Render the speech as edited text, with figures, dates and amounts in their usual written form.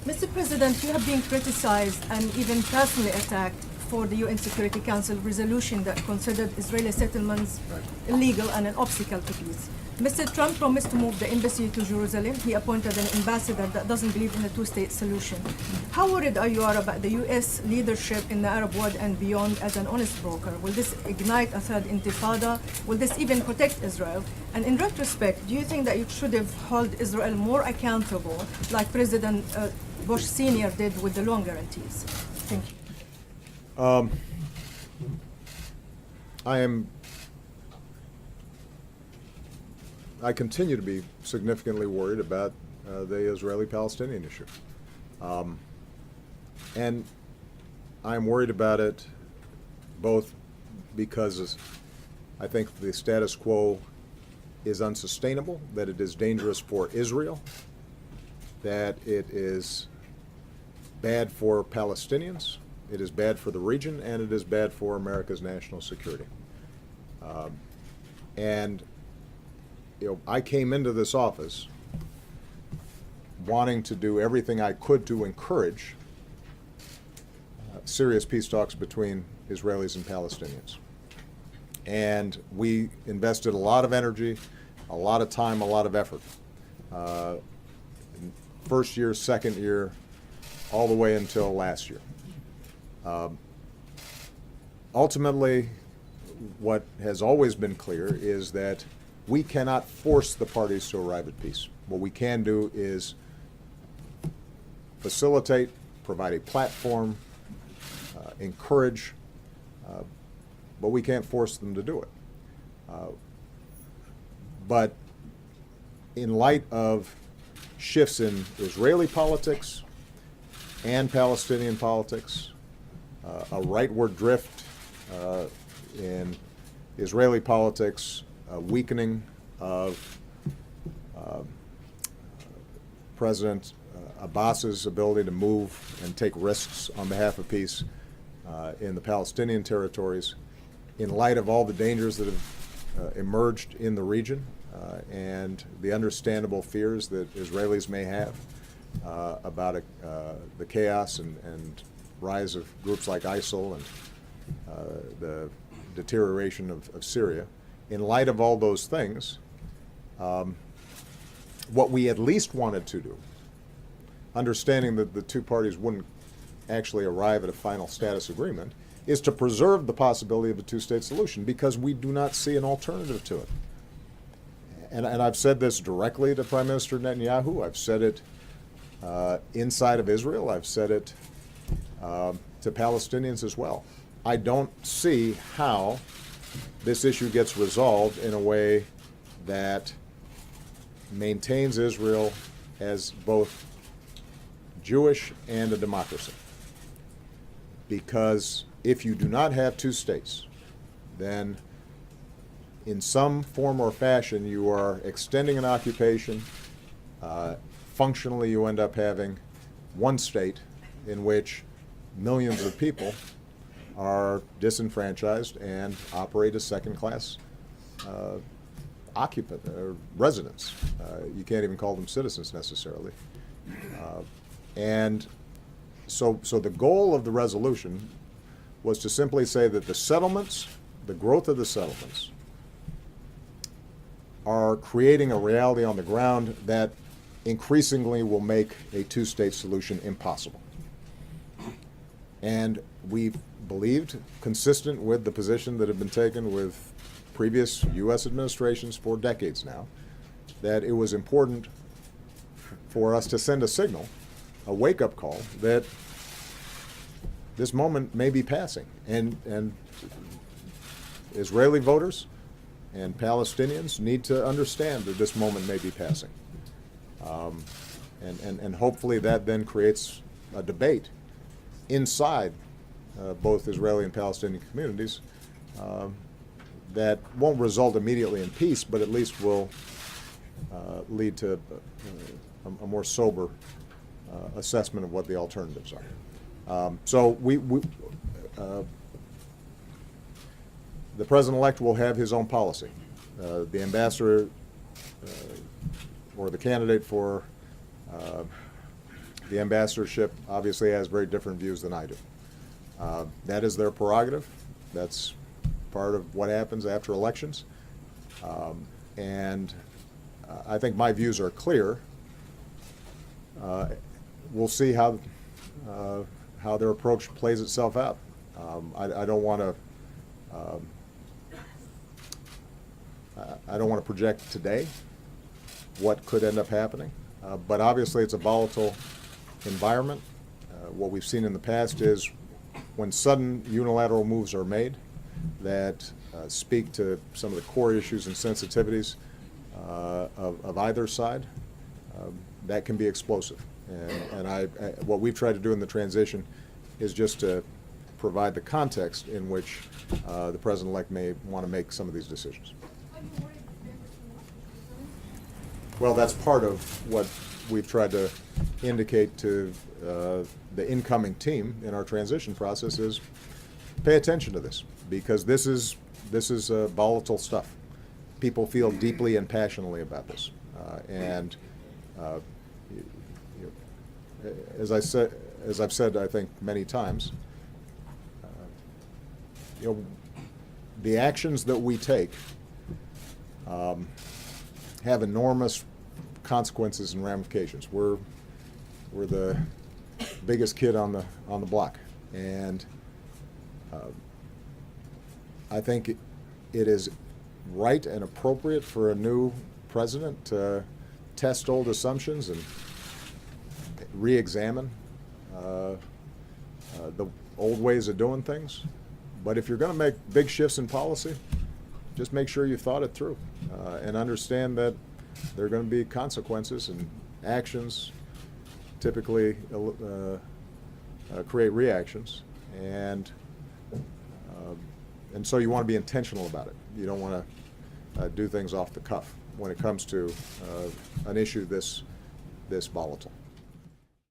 Mr. President, you have been criticized and even personally attacked for the UN Security Council resolution that considered Israeli settlements illegal and an obstacle to peace. Mr. Trump promised to move the embassy to Jerusalem. He appointed an ambassador that doesn't believe in a two-state solution. How worried are you about the U.S. leadership in the Arab world and beyond as an honest broker? Will this ignite a third intifada? Will this even protect Israel? And in retrospect, do you think that you should have held Israel more accountable, like President Bush Sr. did with the loan guarantees? Thank you. I continue to be significantly worried about the Israeli-Palestinian issue. And I'm worried about it both because I think the status quo is unsustainable, that it is dangerous for Israel, that it is bad for Palestinians, it is bad for the region, and it is bad for America's national security. And I came into this office wanting to do everything I could to encourage serious peace talks between Israelis and Palestinians. And we invested a lot of energy, a lot of time, a lot of effort. First year, second year, all the way until last year. Ultimately, what has always been clear is that we cannot force the parties to arrive at peace. What we can do is facilitate, provide a platform, encourage, but we can't force them to do it. But in light of shifts in Israeli politics and Palestinian politics, a rightward drift in Israeli politics, a weakening of President Abbas's ability to move and take risks on behalf of peace in the Palestinian territories, in light of all the dangers that have emerged in the region and the understandable fears that Israelis may have about the chaos and rise of groups like ISIL and the deterioration of Syria. In light of all those things, what we at least wanted to do, understanding that the two parties wouldn't actually arrive at a final status agreement, is to preserve the possibility of a two-state solution because we do not see an alternative to it. And I've said this directly to Prime Minister Netanyahu. I've said it inside of Israel. I've said it to Palestinians as well. I don't see how this issue gets resolved in a way that maintains Israel as both Jewish and a democracy. Because if you do not have two states, then in some form or fashion you are extending an occupation. Functionally, you end up having one state in which millions of people are disenfranchised and operate as second-class occupant or residents. You can't even call them citizens necessarily. And so the goal of the resolution was to simply say that the settlements, the growth of the settlements, are creating a reality on the ground that increasingly will make a two-state solution impossible. And we've believed, consistent with the position that had been taken with previous U.S. administrations for decades now, that it was important for us to send a signal, a wake-up call, that this moment may be passing. And Israeli voters and Palestinians need to understand that this moment may be passing. And hopefully that then creates a debate inside both Israeli and Palestinian communities that won't result immediately in peace, but at least will lead to a more sober assessment of what the alternatives are. So the president-elect will have his own policy. The ambassador or the candidate for The ambassadorship obviously has very different views than I do. That is their prerogative. That's part of what happens after elections. And I think my views are clear. We'll see how their approach plays itself out. I don't want to. I don't want to project today what could end up happening, but obviously it's a volatile environment. What we've seen in the past is when sudden unilateral moves are made that speak to some of the core issues and sensitivities of either side, that can be explosive. And what we've tried to do in the transition is just to provide the context in which the president-elect may want to make some of these decisions. Well, that's part of what we've tried to indicate to the incoming team in our transition process is pay attention to this, because this is volatile stuff. People feel deeply and passionately about this, and as I've said, I think many times, the actions that we take have enormous consequences and ramifications. We're the biggest kid on the block, and I think it is right and appropriate for a new president to test old assumptions and re-examine the old ways of doing things. But if you're going to make big shifts in policy, just make sure you thought it through and understand that there are going to be consequences, and actions typically create reactions, and so you want to be intentional about it. You don't want to do things off the cuff when it comes to an issue this volatile.